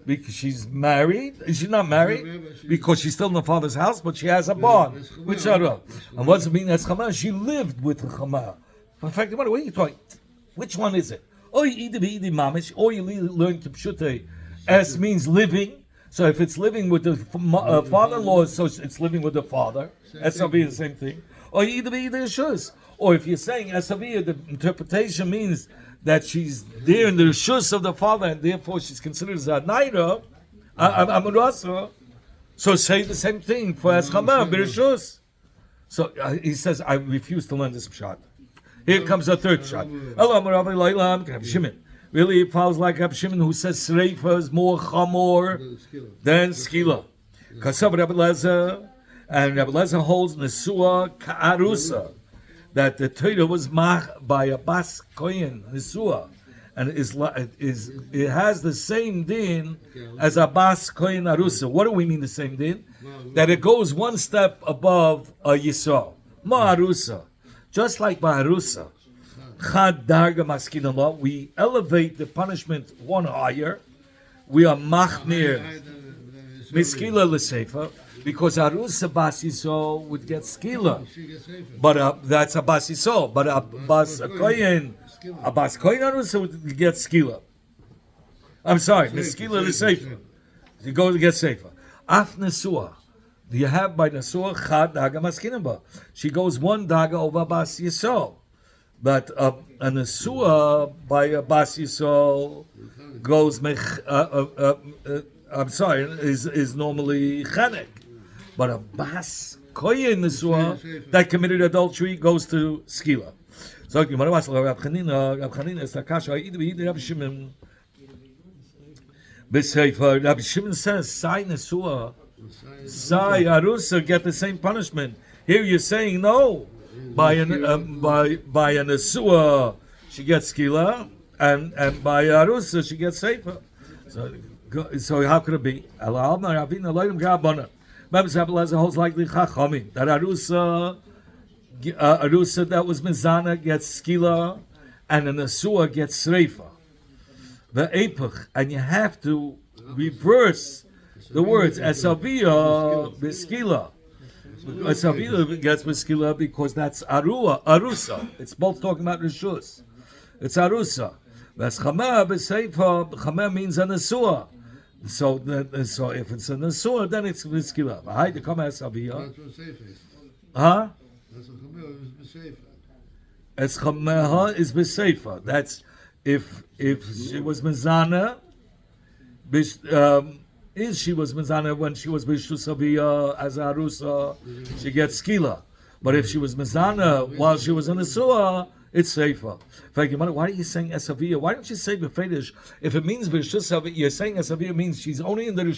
Because she's married. She's not married because she's still in the father's house, but she has a bond with Sarah. And what's it mean? That's Chama. She lived with the Chama. In fact, what are you talking? Which one is it? Or you mamish, or you learn to pshute. Es means living. So if it's living with the father-in-law, so it's living with the father. Esavia is the same thing. Or you reshus. Or if you're saying Esavia, the interpretation means that she's there in the reshus of the father, and therefore she's considered as a naira, amurasa. So say the same thing for Eschama, b'reshus. So he says, I refuse to learn this pshat. Here comes a third shot. Really, it follows like Rabbi Shimon, who says Sreifa is more chamor than skila. Kasav Rabbi Lezer, and Rabbi Lezer holds Nesua ka'arusa. that the Torah was mach by a bas kohen nesua, and it has the same din as a bas kohen arusa. What do we mean the same din? That it goes one step above a yisrael, ma arusa, just like by arusa. Chad darga maskin Allah, we elevate the punishment one higher. We are machmir miskila l'seifa, because arusa bas yisrael would get skila, but that's a bas yisrael. But a bas kohen arusa would get skila. I'm sorry, miskila l'seifa. You go to get seifa. Af nesua. Do you have by nesua chad daga maskinaba? She goes one daga over bas yisrael. But a nesua by a bas yisrael goes I'm sorry, is normally chanek. But a bas kohen nesua that committed adultery goes to skila. So Rab Chanina is Takasha. Rab Shimon b'Seifa. Rab Shimon says, "Sai nesua, sai arusa get the same punishment." Here you're saying no. By a nesua she gets skila, and by arusa she gets seifa. So how could it be? Maybe holds like the chachamim that arusa that was mizana gets skila, and a nesua gets sreifa. The epoch, and you have to reverse the words esavia b'skila. Esavia gets b'skila because that's arusa. It's both talking about rishus. It's arusa. V'eschameh b'seifa. Chameh means a nesua. So if it's a nesua, then it's b'skila. V'hai dekama esavia. Huh? Eschameha is b'seifa. That's if she was mezana. Is she was mezana when she was b'shusavia as arusa, she gets skila. But if she was mezana while she was in the suah, it's seifa. Why are you saying esavia? Why don't you say b'fedish? If it means b'shusavia, you're saying esavia means she's only in the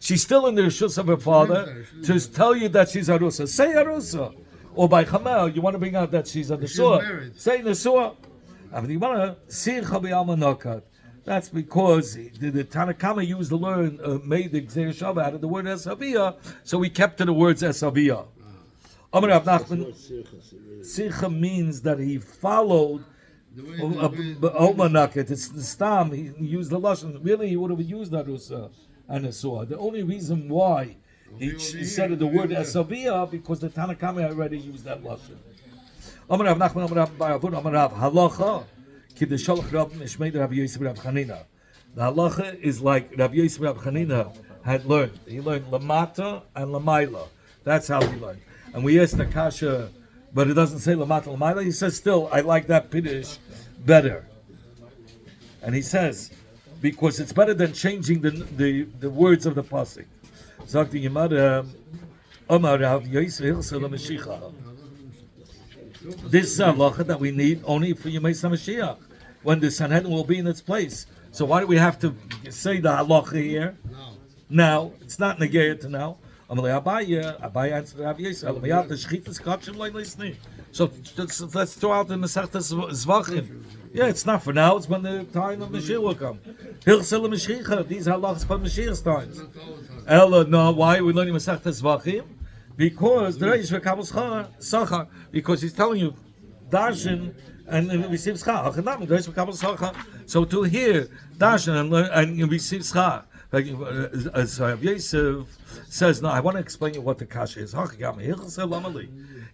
she's still in the rishus of her father to tell you that she's arusa. Say arusa. Or by chamel, you want to bring out that she's a nesua. Say nesua. That's because the Tanakama used the word, made the Gzeir Shava out of the word Esavia, so we kept to the words Esavia. Amar Rav Nachman, Sircha means that he followed Omanaket. It's the stam. He used the lashon. Really, he would have used Arusa and Nesua. The only reason why he said the word Esavia because the Tanakama already used that lashon. Amar Rav Nachman, Amar Rav Baravun, Amar Rav Halacha. The halacha is like Rabbi Yosef Rab Chanina had learned. He learned Lamata and Lamaila. That's how he learned. And we asked the Kasha, but it doesn't say Lamata and Lamaila. He says, still, I like that Piddush better. And he says, because it's better than changing the words of the pasuk. Sagt die Gemara, Omar Rav Yosef Hilsel Mashiach. This is a halacha that we need only for Yemei Mashiach, when the Sanhedrin will be in its place. So why do we have to say the halacha here? Now, it's not negayah to now. Abaye answered Rav Yisrael. So let's throw out the Masechtas Zvachim. Yeah, it's not for now. It's when the time of Mashiach will come. Hilsel Mashiach. These halachas for Mashiach's times. Ella, no. Why are we learning Masechtas Zvachim? Because the Reish v'Kabel Sachar. Because he's telling you darshan and receive schar. So to hear darshan and receive schar. So Rav Yosef says, no, I want to explain you what the kasha is.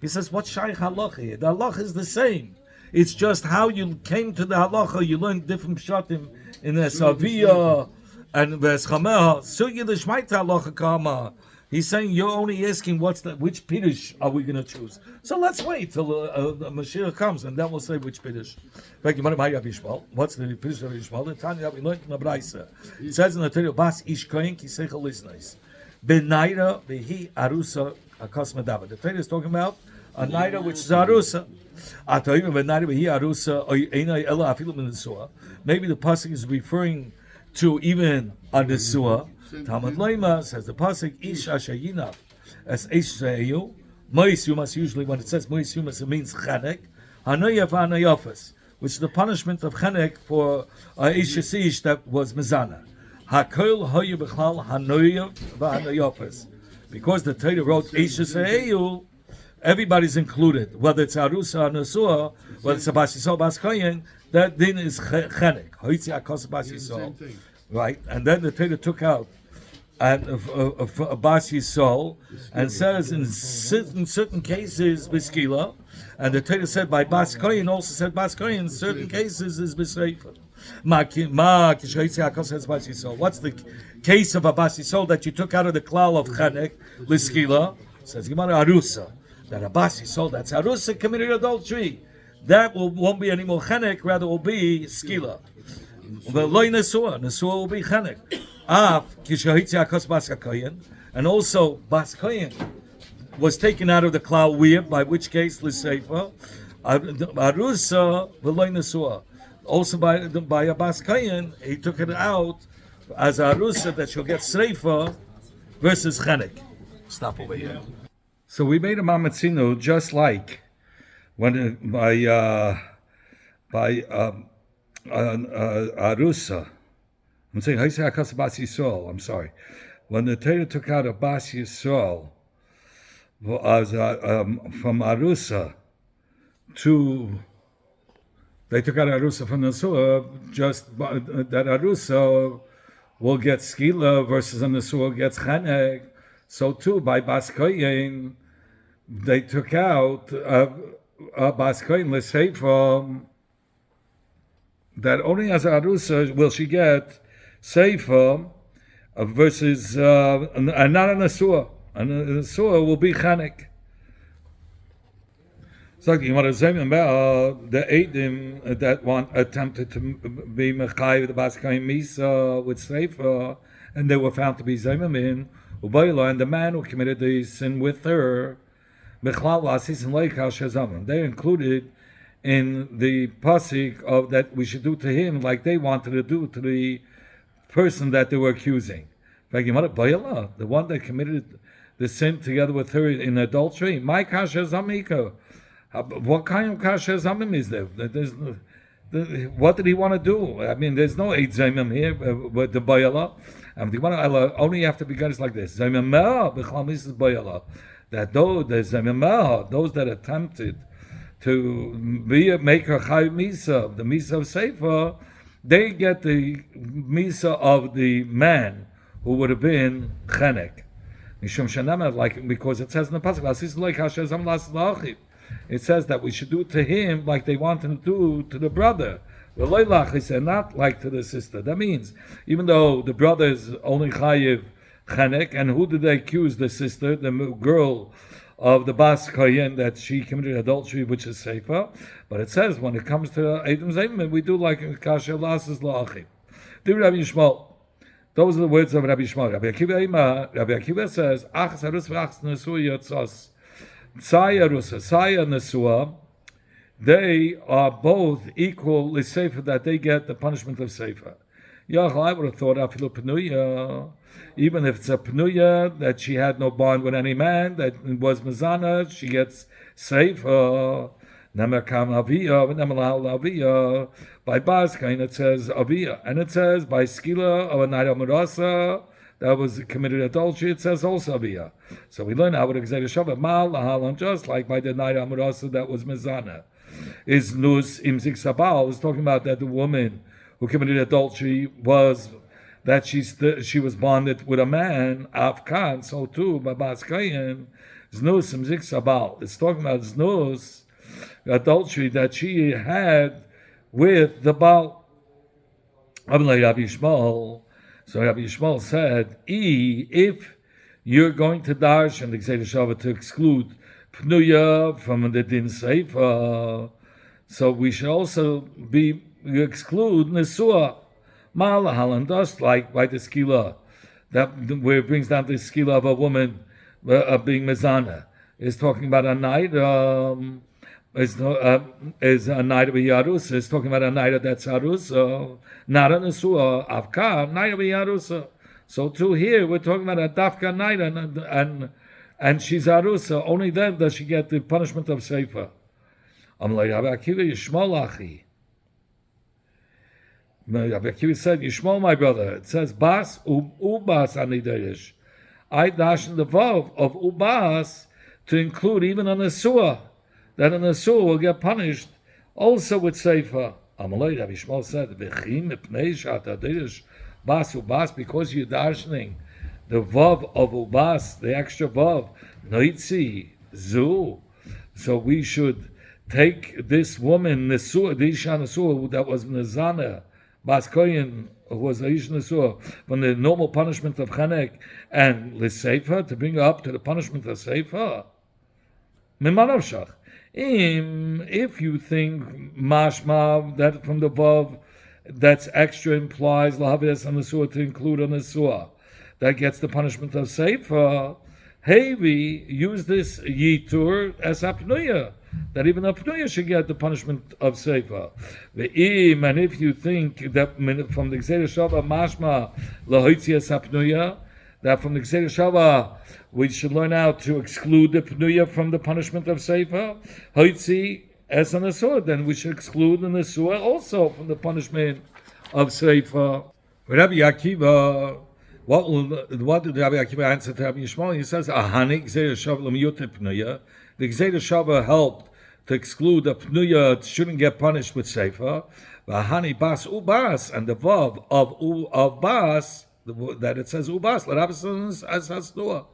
He says, what shaykh halacha here? The halacha is the same. It's just how you came to the halacha. You learned different pshatim in the Saviyah and Veschameha. So you the shmaita halacha kama. He's saying you're only asking which Piddush are we going to choose. So let's wait till the Mashiach comes and then we'll say which Piddush. What's the Piddush of Yishmael? The Tanya we learned in the Braisa. It says in the Torah, Bas ish kohen ki seichel lisnais. Benaira behi arusa akas medava. The Torah is talking about a naira which is arusa. Maybe the pasuk is referring to even a nesua. Talmud Leima says the pasuk Ish Ashayina as Eish Seyu Mois Yumas, usually when it says Mois Yumas, it means Chenek. Hanoya v'Hanayofas, which is the punishment of Chenek for Ish Yasish that was Mizana. Hakol Hoyu B'chlal Hanoya v'Hanayofas. Because the Torah wrote Ish Yisrael, everybody's included, whether it's Arusa or Nesua, whether it's a Bas Yisrael, Bas Kohen, that din is Chenek. Hoitzi Akos Bas Yisrael. Right? And then the Torah took out and a Bas Yisrael, and says in certain cases Biskila, and the Torah said by Bas Kohen, also said Bas Kohen, in certain cases is Bisreifa. What's the case of a Bas Yisrael that you took out of the klal of Chanek, Liskila? Says Gemara Arusa. That a Bas Yisrael, that's Arusa, committed adultery. That won't be any more Chanek, rather will be Skila. But Loi Nesua will be Chanek. And also Bas Kohen was taken out of the klal weird, by which case Liseifa Arusa v'loy Nesua. Also by a Bas Kohen, he took it out as Arusa that she'll get Sreifa versus Chenek. Stop over here. So we made a mamatzino just like when by Arusa. I'm saying Bas Yisrael. I'm sorry. When the Torah took out a Bas Yisrael from Arusa they took out Arusa from Nesua, just that Arusa will get Skila versus a Nesua gets Chenek. So too, by Bas Kohen, they took out Bas Kohen, let's say, from that only as Arusa will she get Seifa versus and not a Nesua. And a Nesua will be Chanek. So you want to say about the Eidim that one attempted to be Mechai with the Bas Kohen Misa with Seifa, and they were found to be Zaymamin, Ubayla, and the man who committed the sin with her, Mechlal Asis and Leikal Shazamim. They're included in the pasuk of that we should do to him like they wanted to do to the person that they were accusing. The one that committed the sin together with her in adultery. My kasha zamika. What kind of kasha zamim is there? What did he want to do? I mean, there's no eight zamim here with the bayala. Only have to be guys like this. That those that attempted to make her chayv misa, the misa of seifa, they get the misa of the man who would have been chenek. Because it says in the pasuk, it says that we should do to him like they wanted to do to the brother. Not like to the sister. That means even though the brother is only chayiv chenek, and who did they accuse the sister, the girl of the Bas Kohen, that she committed adultery, which is Seifa. But it says when it comes to Eidim Zayim, we do like Kasha Lasas La'achim. Dear Rabbi Yishmael, those are the words of Rabbi Yishmael. Rabbi Akiva says, Achas Harus v'Achas Nesua Yotzos. Saya Rusa, Saya Nesua, they are both equal to Seifa, that they get the punishment of Seifa. Yachal, I would have thought Afilu Penuya, even if it's a Penuya that she had no bond with any man, that was Mizana, she gets Seifa. Nemakam Aviyah, Nemalal Aviyah. By Bas Kohen it says Aviyah, and it says by Skila of a night of Murasa that was committed adultery, it says also Aviyah. So we learn how with Exedeshavah Mal Lahalan, just like by the night of Murasa that was Mizana. Is Nus Imzik Sabal is talking about that the woman who committed adultery was that she was bonded with a man, Afkan, so too by Bas Kohen, Znus Imzik Sabal. It's talking about Znus, adultery that she had with the Baal. So Rabbi Yishmael said, if you're going to dash and to exclude Pnuya from the Din Seifa, so we should also exclude Nesua, Malahalan, just like by the Skila, that where it brings down the Skila of a woman being Mizana, is talking about a night. Is a night of a Yarusa. It's talking about a night that's Harusa, not a Nesua, Avka, night of a Yarusa. So too here, we're talking about a Dafka night, and and she's arusa, only then does she get the punishment of seifa. I'm like, Rabbi Akiva Yishmol Achi. Rabbi Akiva said, Yishmol, my brother. It says, Bas Ubas Aniderish. I dash in the vav of Ubas to include even an Asua, that an Asua will get punished also with Seifa. Amalei, Rabbi Yishmol said, V'chim ipnei shatadirish Bas Ubas, because you're dashing the vav of Ubas, the extra vav, Noitzi, Zu. So we should take this woman, Nesua, the Isha Nesua, that was Nezana, Bas Koyin, who was the Isha Nesua, from the normal punishment of Chanek, and L'Seifa, to bring her up to the punishment of Seifa. Mimanavshach. If you think Mashma, that from the above, that's extra implies Lahavias and Nesua to include a Nesua, that gets the punishment of Seifa, Hevi, use this Yitur as Apnuya, that even Apnuya should get the punishment of Seifa. And if you think that from the Gzera Shava Mashma Lahoitzias Apnuya, that from the Gzera Shava we should learn how to exclude the Pnuya from the punishment of Seifa, Hoitzi as an Asur, then we should exclude the Asur also from the punishment of Seifa. Rabbi Akiva, what did Rabbi Akiva answer to Rabbi Yishmael? He says, Ahani Gzera Shava L'miyute Pnuya. The Gzera Shava helped to exclude the Pnuya shouldn't get punished with Seifa. Ahani Bas Ubas, and the Vav of Bas, that it says Ubas, L'rabas as Hasnua.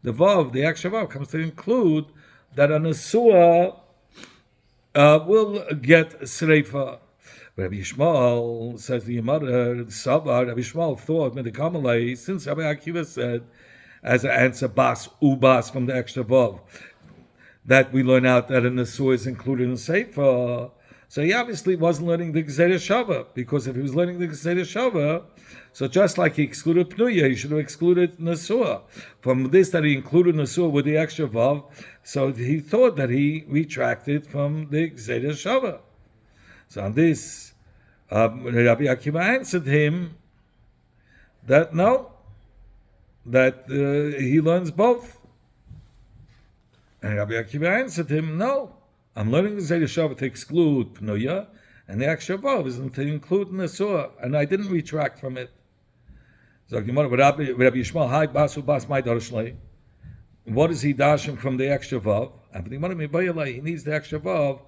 The Vav, the extra Vav, comes to include that an Asua will get Sreifa. Rabbi Yishmael says the Yamada Saba, Rabbi Yishmael thought, Medikamalei, since Rabbi Akiva said, as an answer, Bas Ubas from the extra Vav, that we learn out that an Asur is included in Seifa. So he obviously wasn't learning the Gzera Shava, because if he was learning the Gzera Shava, so just like he excluded Pnuya, he should have excluded Nesua. From this that he included Nesua with the extra Vav, so he thought that he retracted from the Gzera Shava. So on this, Rabbi Akiva answered him that no, that he learns both. And Rabbi Akiva answered him, no, I'm learning the Gzera Shava to exclude Pnuya, and the extra Vav is to include Nesua, and I didn't retract from it. So Rabbi Yishmael, hi, Basu Bas, my Darshlei. What is he dashing from the extra Vav? He needs the extra Vav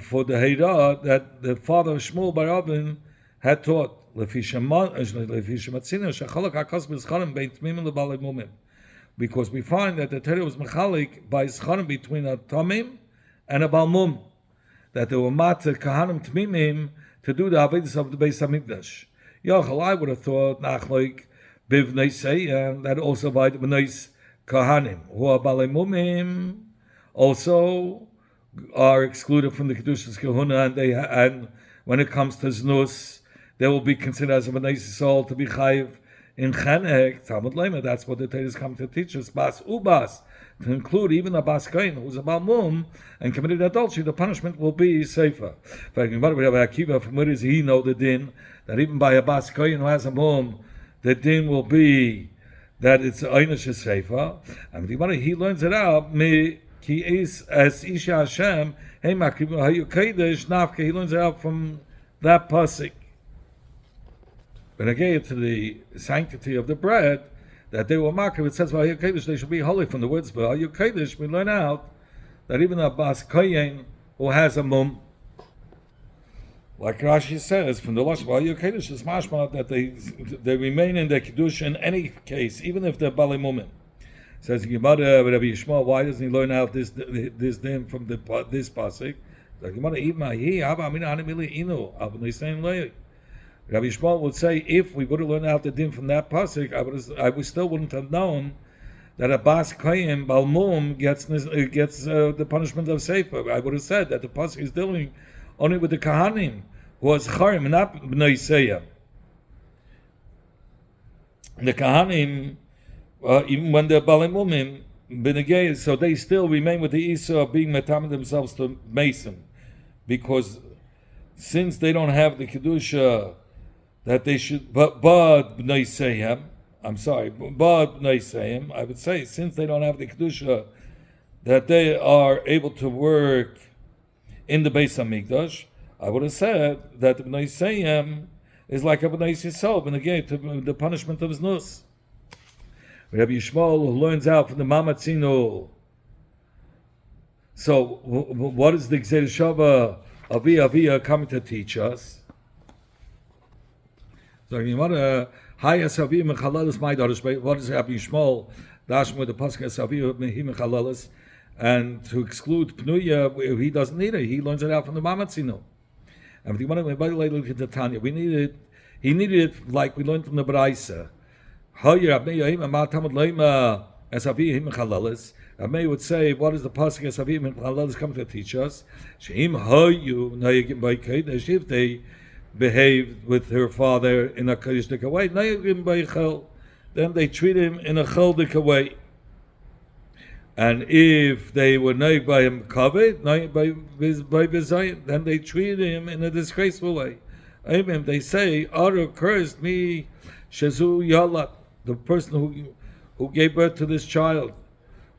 for the Heira that the father of Shmuel Bar Avin had taught. Because we find that the Torah was mechalik by Zchanim between a Tamim and a Balmum, that there were Matzah Kahanim Tmimim to do the Avedis of the Beis HaMikdash. Yochel, I would have thought, Nachlik, Bivnei Seyam, that also by the Bnei Kahanim, who are Balei Mumim, also are excluded from the Kedushas Kehuna, and when it comes to Znus, they will be considered as a Bnei Yisrael to be Chayiv in Chenek, Talmud Lema. That's what the Torah come to teach us, Bas Ubas, to include even a Bas Kain who's a Balmum and committed adultery, the punishment will be safer. From where does he know the din that even by a Bas Kain who has a Mum, the din will be that it's Einish safer? And he learns it out. Ki is as Isha Hashem. He learns it out from that pasuk. When I get to the sanctity of the bread, that they were makriv, it says they should be holy from the words. But we learn out that even a bas kohen who has a mum, like Rashi says, from the Lashon Kodesh is mashma that they remain in their kedusha in any case, even if they're balei mumim. Says Gemara, Rabbi Yishmael, why doesn't he learn out this din from this pasuk? Like Gemara, Rabbi Yishmael would say, if we would have learned out the din from that pasuk, I still wouldn't have known that a bas kohen balmum gets the punishment of sefer. I would have said that the pasuk is dealing only with the kahanim, who was charim, not bnei seyam. The kahanim, even when they're balimumim, benegay, so they still remain with the issa of being metamid themselves to mason, because since they don't have the kedusha that they should, but bnei seyam, I'm sorry, but Neisayim, I would say, since they don't have the Kedusha, that they are able to work in the Beis HaMikdash, I would have said that the Neisayim is like a B'nai Yisrael, and again, to the punishment of his nus. Rabbi Yishmael, who learns out from the Mamatzino. So, what is the Gzei Shava Avia coming to teach us? So, what is Rabbi Yishmael? Dash with the pasuk Savia Mehi Mechalalas, and to exclude Pnuya, he doesn't need it. He learns it out from the Mamatzino. And if you want to, by the way, look at the Tanya. He needed it like we learned from the Baraisa. Abnei would say, what is the pasuk Esavim Mechalalas come to teach us? If they behaved with her father in a Kaddish way, then they treat him in a Chaldik way. And if they were naig by him covered, naig by Bizayin, then they treat him in a disgraceful way. Amen. They say, "Aro cursed me, Shazu Yalat," the person who gave birth to this child,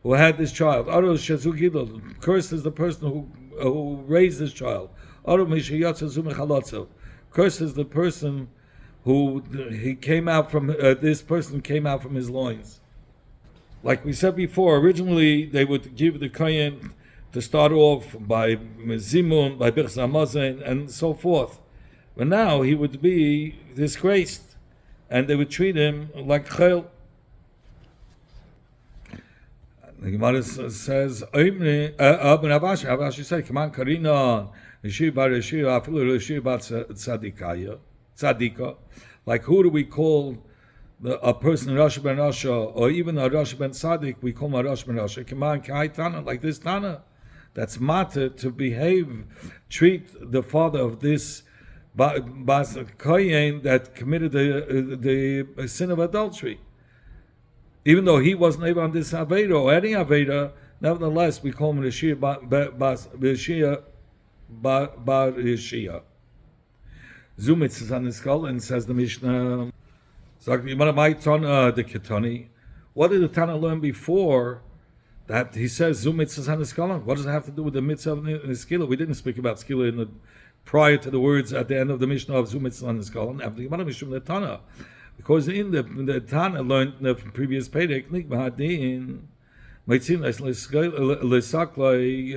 who had this child. Aro Shazu Gidol, cursed is the person who raised this child. Aro Mishiyat Shazu Mechalotzel, cursed is the person who he came out from. This person came out from his loins. Like we said before, originally they would give the Kohen to start off by Zimun, by Birchas Hamazon, and so forth. But now he would be disgraced, and they would treat him like Chel. The Gemara says, Abashi said, come on, Karina, Rishir bar Rishir, Afilu Rishir bar Tzadika. Like, who do we call a person Rosh ben Rasha, or even a Rosh ben Tzaddik? We call him a Rosh ben Rasha. Come on, Kai Tana, like this Tana. That's matter to behave, treat the father of this Bas Kohen that committed the sin of adultery. Even though he wasn't able on this Aveda or any Aveda, nevertheless we call him Rishia Bar Rishia. Zumitz is on his skull, and says the Mishnah. What did the Tana learn before that he says Zumitz is on his skull? What does it have to do with the mitzvah of the skila? We didn't speak about skila prior to the words at the end of the Mishnah of Zumitz on his skull. The Tana, because in the Tana learned in the previous Perek,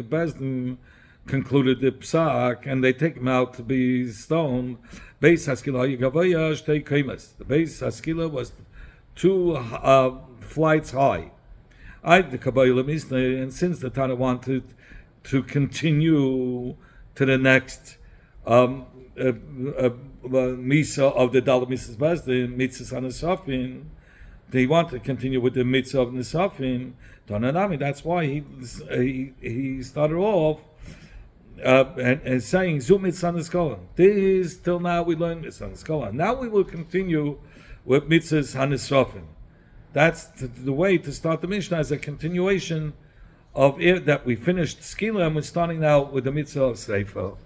Bezdin concluded the psak, and they take him out to be stoned. Beis Haskila shtei kaimas. The Beis Haskila was 2 flights high. And since the Tana wanted to continue to the next Misa of the Dalet Misas Bezdin, Mitzvahs Hanesafin, they want to continue with the Mitzvah of Nesafin. That's why he started off and saying Zumitz on the scholar. This till now we learned this on the scholar. Now we will continue with Mitzvahs Hanesafin. That's the way to start the Mishnah, as a continuation of it that we finished Skila, and we're starting now with the Mitzvah of Seifa.